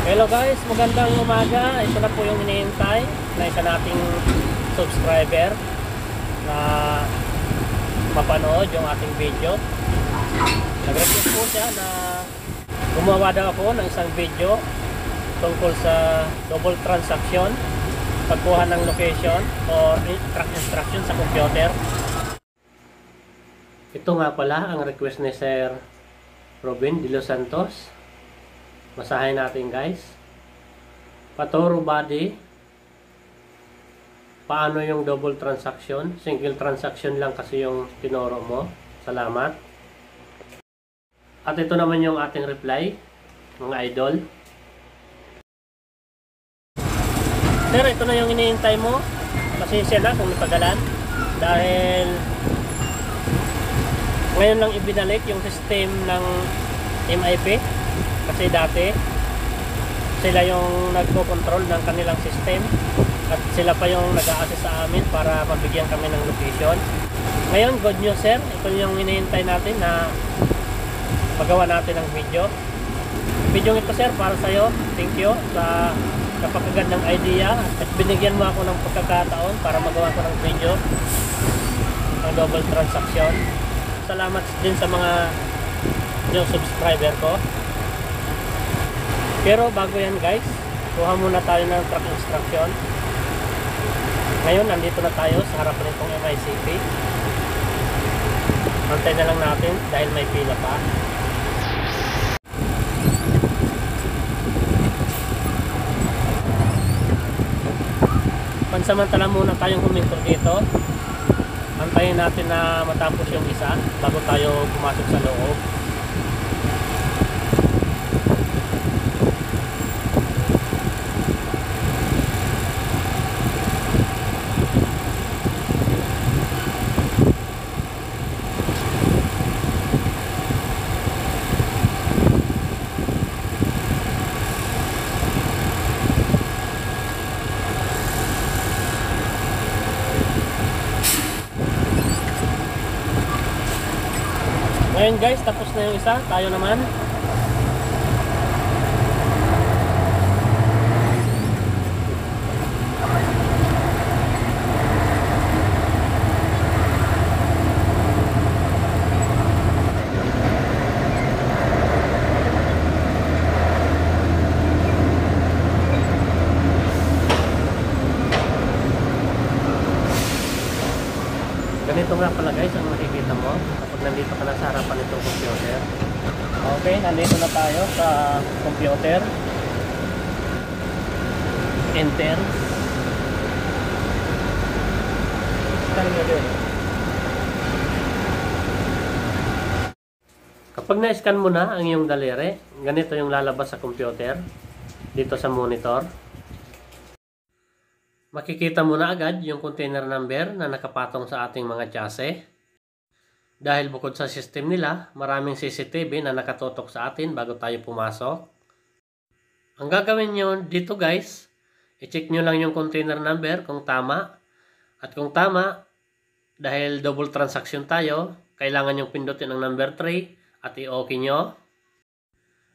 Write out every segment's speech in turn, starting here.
Hello guys, magandang umaga. Ito na po yung hinihintay na isa nating subscriber na mapanood yung ating video. Nag-request po siya na gumawa daw ako ng isang video tungkol sa double transaction, pagkuha ng location or track instruction sa computer. Ito nga pala ang request ni Sir Robin de los Santos. Basahin natin guys. Patoro body. Paano yung double transaction? Single transaction lang kasi yung tinuro mo. Salamat. At ito naman yung ating reply, mga idol. Sir, ito na yung iniintay mo. Pasensya na kung napagalan. Dahil ngayon lang ibinalik yung system ng MIP. Kasi dati sila yung nagko-control ng kanilang system at sila pa yung nag-a-assist sa amin para mabigyan kami ng location. Ngayon, good news sir, ito yung hinihintay natin na magawa natin ng video. Video ito sir para sa iyo. Thank you sa napakagandang idea at binigyan mo ako ng pagkakataon para magawa ko ng video ng double transaction. Salamat din sa mga yung subscriber ko. Pero bago yan guys, kuha muna tayo ng track instruction. Ngayon, nandito na tayo sa harapan nitong MICP. Antay na lang natin dahil may pila pa. Pansamantala muna tayong huminto dito. Antayin natin na matapos yung isa bago tayo pumasok sa loob. Ngayon guys, tapos na yung isa. Tayo naman. Ganito nga pala guys ang makikita mo kapag nandito ka na sa harapan nitong computer. Okay, nandito na tayo sa computer. Enter. Scan mo din. Kapag na-scan mo na ang iyong daliri, ganito yung lalabas sa computer dito sa monitor. Makikita mo na agad yung container number na nakapatong sa ating mga chassis. Dahil bukod sa system nila, maraming CCTV na nakatutok sa atin bago tayo pumasok. Ang gagawin nyo dito guys, i-check nyo lang yung container number kung tama. At kung tama, dahil double transaction tayo, kailangan yung pindutin ang number 3 at i-okay nyo.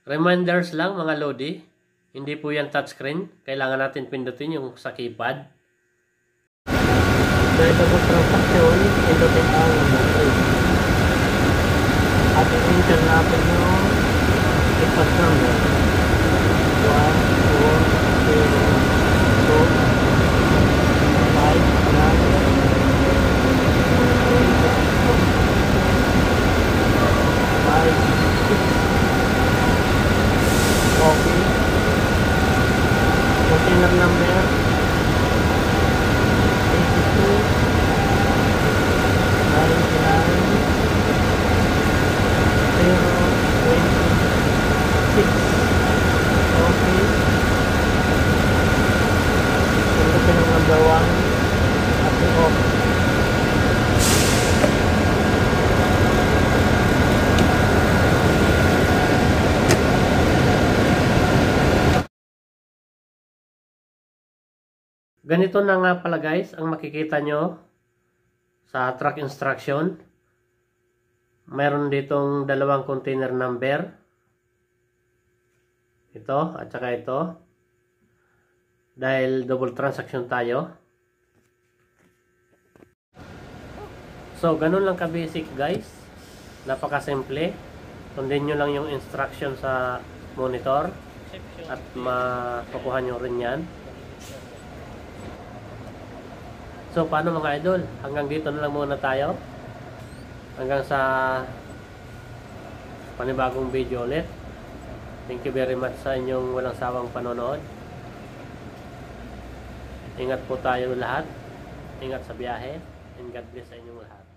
Reminders lang mga lodi. Hindi po yan touchscreen. Kailangan natin pindutin yung sa keypad. Dahil double transaction, pindutin ang number 3. At i-enter natin yung keypad number. 1, 2, 3, 4, 5, 9, 5, 6. Okay. Container number 82, 99, 0, 26. Okay. Pindutin ang number 1 at i-off. Ganito na nga pala guys ang makikita nyo sa track instruction. Mayroon ditong dalawang container number. Ito at saka ito. Dahil double transaction tayo. So, ganun lang ka-basic guys. Napaka-simple. Sundin nyo lang yung instruction sa monitor. At makukuha nyo rin yan. So, paano mga idol? Hanggang dito na lang muna tayo. Hanggang sa panibagong video ulit. Thank you very much sa inyong walang sawang panonood. Ingat po tayo lahat. Ingat sa biyahe. And God bless sa inyong lahat.